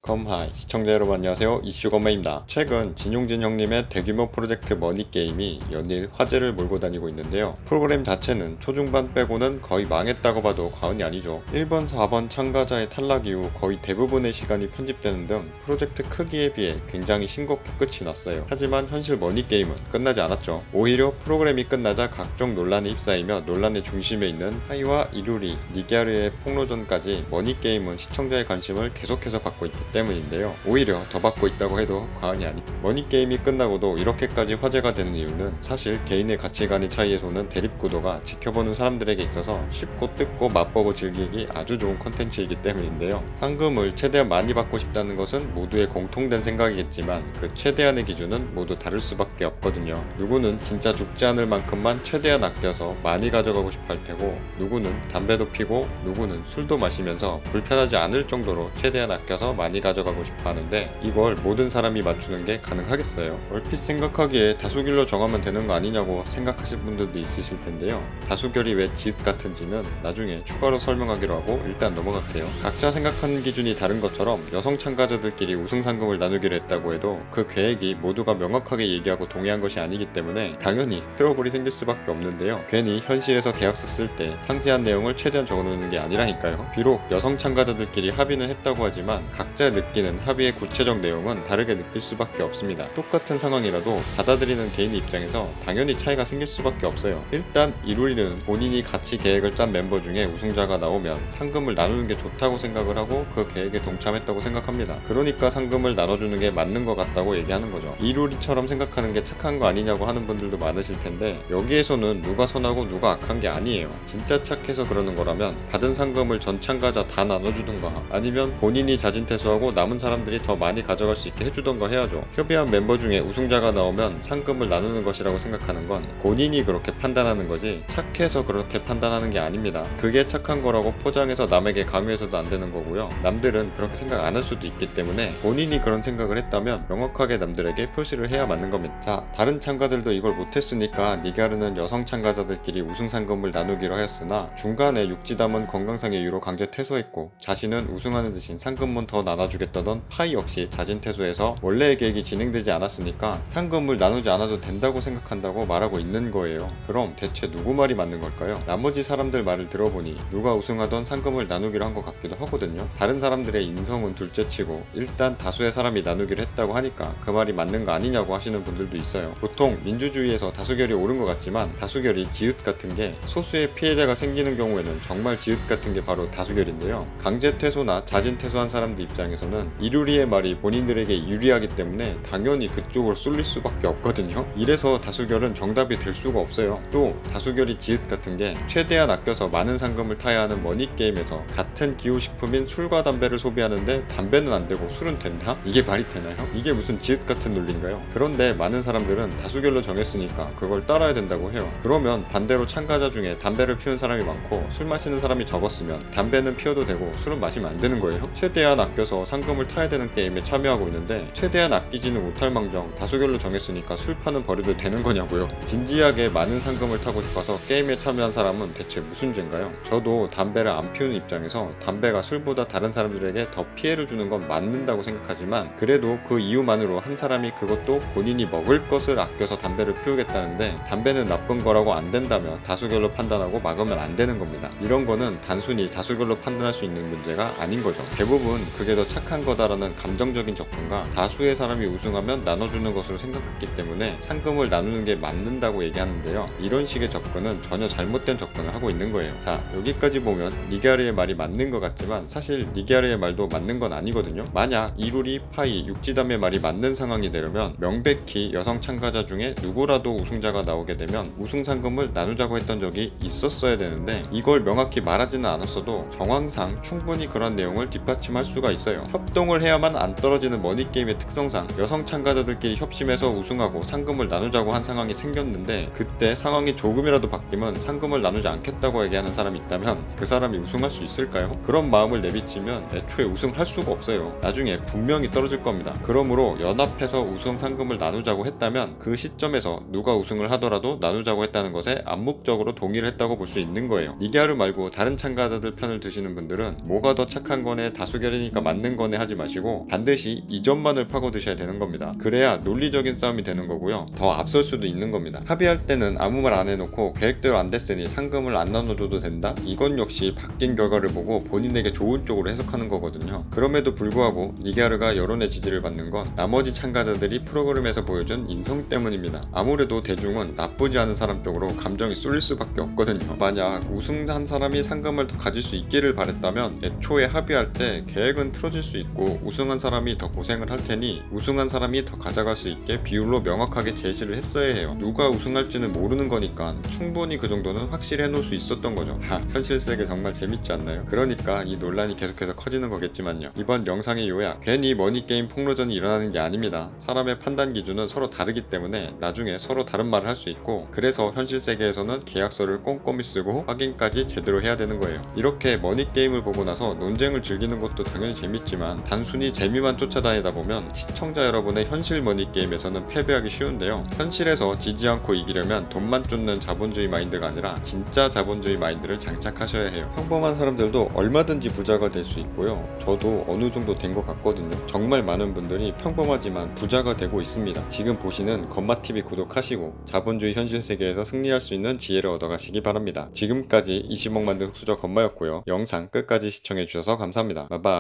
컴하이 시청자 여러분 안녕하세요. 이슈검매입니다. 최근 진용진 형님의 대규모 프로젝트 머니게임이 연일 화제를 몰고 다니고 있는데요. 프로그램 자체는 초중반 빼고는 거의 망했다고 봐도 과언이 아니죠. 1번, 4번 참가자의 탈락 이후 거의 대부분의 시간이 편집되는 등 프로젝트 크기에 비해 굉장히 싱겁게 끝이 났어요. 하지만 현실 머니게임은 끝나지 않았죠. 오히려 프로그램이 끝나자 각종 논란이 휩싸이며 논란의 중심에 있는 하이와 이루리, 니갸르의 폭로전까지 머니게임은 시청자의 관심을 계속해서 받고 있기 때문인데요. 오히려 더 받고 있다고 해도 과언이 아닙니다. 머니게임이 끝나고도 이렇게까지 화제가 되는 이유는 사실 개인의 가치관의 차이에서는 대립구도가 지켜보는 사람들에게 있어서 쉽고 뜯고 맛보고 즐기기 아주 좋은 컨텐츠이기 때문인데요. 상금을 최대한 많이 받고 싶다는 것은 모두의 공통된 생각이겠지만 그 최대한의 기준은 모두 다를 수밖에 없거든요. 누구는 진짜 죽지 않을 만큼만 최대한 아껴서 많이 가져가고 싶어 할 테고, 누구는 담배도 피고 누구는 술도 마시면서 불편하지 않을 정도로 최대한 아껴서 많이 가져가고 싶어 하는데, 이걸 모든 사람이 맞추는 게 가능하겠어요? 얼핏 생각하기에 다수결로 정하면 되는 거 아니냐고 생각하실 분들도 있으실 텐데요. 다수결이 왜 짓 같은지는 나중에 추가로 설명하기로 하고 일단 넘어갈게요. 각자 생각하는 기준이 다른 것처럼 여성 참가자들끼리 우승 상금을 나누기로 했다고 해도 그 계획이 모두가 명확하게 얘기하고 동의한 것이 아니기 때문에 당연히 트러블이 생길 수밖에 없는데요. 괜히 현실에서 계약서 쓸 때 상세한 내용을 최대한 적어놓는 게 아니라니까요. 비록 여성 참가자들끼리 합의는 했다고 하지만 각자 느끼는 합의의 구체적 내용은 다르게 느낄 수밖에 없습니다. 똑같은 상황이라도 받아들이는 개인의 입장에서 당연히 차이가 생길 수밖에 없어요. 일단 이루리는 본인이 같이 계획을 짠 멤버 중에 우승자가 나오면 상금을 나누는 게 좋다고 생각을 하고 그 계획에 동참했다고 생각합니다. 그러니까 상금을 나눠주는 게 맞는 것 같다고 얘기하는 거죠. 이루리처럼 생각하는 게 착한 거 아니냐고 하는 분들도 많으실 텐데, 여기에서는 누가 선하고 누가 악한 게 아니에요. 진짜 착해서 그러는 거라면 받은 상금을 전 참가자 다 나눠주든가, 아니면 본인이 자진퇴소하고 남은 사람들이 더 많이 가져갈 수 있게 해주던가 해야죠. 협의한 멤버 중에 우승자가 나오면 상금을 나누는 것이라고 생각하는 건 본인이 그렇게 판단하는 거지 착해서 그렇게 판단하는 게 아닙니다. 그게 착한 거라고 포장해서 남에게 강요해서도 안 되는 거고요. 남들은 그렇게 생각 안 할 수도 있기 때문에 본인이 그런 생각을 했다면 명확하게 남들에게 표시를 해야 맞는 겁니다. 자, 다른 참가들도 이걸 못했으니까 니가르는 여성 참가자들끼리 우승 상금을 나누기로 하였으나 중간에 육지담은 건강상의 이유로 강제 퇴소했고, 자신은 우승하는 대신 상금은 더 나눠주겠다던 파이 역시 자진 퇴소해서 원래의 계획이 진행되지 않았으니까 상금을 나누지 않아도 된다고 생각한다고 말하고 있는 거예요. 그럼 대체 누구 말이 맞는 걸까요? 나머지 사람들 말을 들어보니 누가 우승하던 상금을 나누기로 한 것 같기도 하거든요. 다른 사람들의 인성은 둘째치고 일단 다수의 사람이 나누기로 했다고 하니까 그 말이 맞는 거 아니냐고 하시는 분들도 있어요. 보통 민주주의에서 다수결이 옳은 것 같지만 다수결이 지읒 같은 게, 소수의 피해자가 생기는 경우에는 정말 지읒 같은 게 바로 다수결인데요. 강제 퇴소나 자진 퇴소한 사람들 입장에서는 이루리의 말이 본인들에게 유리하기 때문에 당연히 그쪽으로 쏠릴 수밖에 없거든요. 이래서 다수결은 정답이 될 수가 없어요. 또 다수결이 지읒 같은 게, 최대한 아껴서 많은 상금을 타야 하는 머니게임에서 같은 기호식품인 술과 담배를 소비하는데 담배는 안 되고 술은 된다? 이게 말이 되나요? 이게 무슨 지읒 같은 논리인가요? 그런데 많은 사람들은 다수결로 정했으니까 그걸 따라야 된다고 해요. 그러면 반대로 참가자 중에 담배를 피우는 사람이 많고 술 마시는 사람이 적었으면 담배는 피워도 되고 술은 마시면 안 되는 거예요? 최대한 아껴서 상금을 타야 되는 게임에 참여하고 있는데 최대한 아끼지는 못할 망정 다수결로 정했으니까 술 파는 버려도 되는 거냐고요. 진지하게 많은 상금을 타고 싶어서 게임에 참여한 사람은 대체 무슨 죄인가요? 저도 담배를 안 피우는 입장에서 담배가 술보다 다른 사람들에게 더 피해를 주는 건 맞는다고 생각하지만, 그래도 그 이유만으로 한 사람이 그것도 본인이 먹을 것을 아껴서 담배를 피우겠다는데 담배는 나쁜 거라고 안 된다면 다수결로 판단하고 막으면 안 되는 겁니다. 이런 거는 단순히 다수결로 판단할 수 있는 문제가 아닌 거죠. 대부분 그게 더 착한 거다라는 감정적인 접근과 다수의 사람이 우승하면 나눠주는 것으로 생각했기 때문에 상금을 나누는 게 맞는다고 얘기하는데요. 이런 식의 접근은 전혀 잘못된 접근을 하고 있는 거예요. 자, 여기까지 보면 니갸르의 말이 맞는 것 같지만 사실 니갸르의 말도 맞는 건 아니거든요. 만약 이루리, 파이, 육지담의 말이 맞는 상황이 되려면 명백히 여성 참가자 중에 누구라도 우승자가 나오게 되면 우승 상금을 나누자고 했던 적이 있었어야 되는데, 이걸 명확히 말하지는 않았어도 정황상 충분히 그런 내용을 뒷받침할 수가 있어요. 협동을 해야만 안 떨어지는 머니게임의 특성상 여성 참가자들끼리 협심해서 우승하고 상금을 나누자고 한 상황이 생겼는데, 그때 상황이 조금이라도 바뀌면 상금을 나누지 않겠다고 얘기하는 사람이 있다면 그 사람이 우승할 수 있을까요? 그런 마음을 내비치면 애초에 우승할 수가 없어요. 나중에 분명히 떨어질 겁니다. 그러므로 연합해서 우승 상금을 나누자고 했다면 그 시점에서 누가 우승을 하더라도 나누자고 했다는 것에 암묵적으로 동의를 했다고 볼 수 있는 거예요. 니갸르 말고 다른 참가자들 편을 드시는 분들은 뭐가 더 착한 거네, 다수결이니까 맞는 되는 거네 하지 마시고 반드시 이점만을 파고드셔야 되는 겁니다. 그래야 논리적인 싸움이 되는 거고요. 더 앞설 수도 있는 겁니다. 합의할 때는 아무 말 안 해놓고 계획대로 안 됐으니 상금을 안 나눠줘도 된다? 이건 역시 바뀐 결과를 보고 본인에게 좋은 쪽으로 해석하는 거거든요. 그럼에도 불구하고 니게르가 여론의 지지를 받는 건 나머지 참가자들이 프로그램에서 보여준 인성 때문입니다. 아무래도 대중은 나쁘지 않은 사람 쪽으로 감정이 쏠릴 수밖에 없거든요. 만약 우승한 사람이 상금을 더 가질 수 있기를 바랬다면 애초에 합의할 때 계획은 틀어질 수 있고 우승한 사람이 더 고생을 할 테니 우승한 사람이 더 가져갈 수 있게 비율로 명확하게 제시를 했어야 해요. 누가 우승할지는 모르는 거니까 충분히 그 정도는 확실히 해놓을 수 있었던 거죠. 현실 세계 정말 재밌지 않나요? 그러니까 이 논란이 계속해서 커지는 거겠지만요. 이번 영상의 요약, 괜히 머니게임 폭로전이 일어나는 게 아닙니다. 사람의 판단 기준은 서로 다르기 때문에 나중에 서로 다른 말을 할 수 있고, 그래서 현실 세계에서는 계약서를 꼼꼼히 쓰고 확인까지 제대로 해야 되는 거예요. 이렇게 머니게임을 보고 나서 논쟁을 즐기는 것도 당연히 재밌지만 단순히 재미만 쫓아다니다 보면 시청자 여러분의 현실 머니게임에서는 패배하기 쉬운데요. 현실에서 지지 않고 이기려면 돈만 쫓는 자본주의 마인드가 아니라 진짜 자본주의 마인드를 장착하셔야 해요. 평범한 사람들도 얼마든지 부자가 될 수 있고요. 저도 어느 정도 된 것 같거든요. 정말 많은 분들이 평범하지만 부자가 되고 있습니다. 지금 보시는 건마TV 구독하시고 자본주의 현실 세계에서 승리할 수 있는 지혜를 얻어가시기 바랍니다. 지금까지 20억 만든 흑수저 건마였고요. 영상 끝까지 시청해주셔서 감사합니다. 바이바이.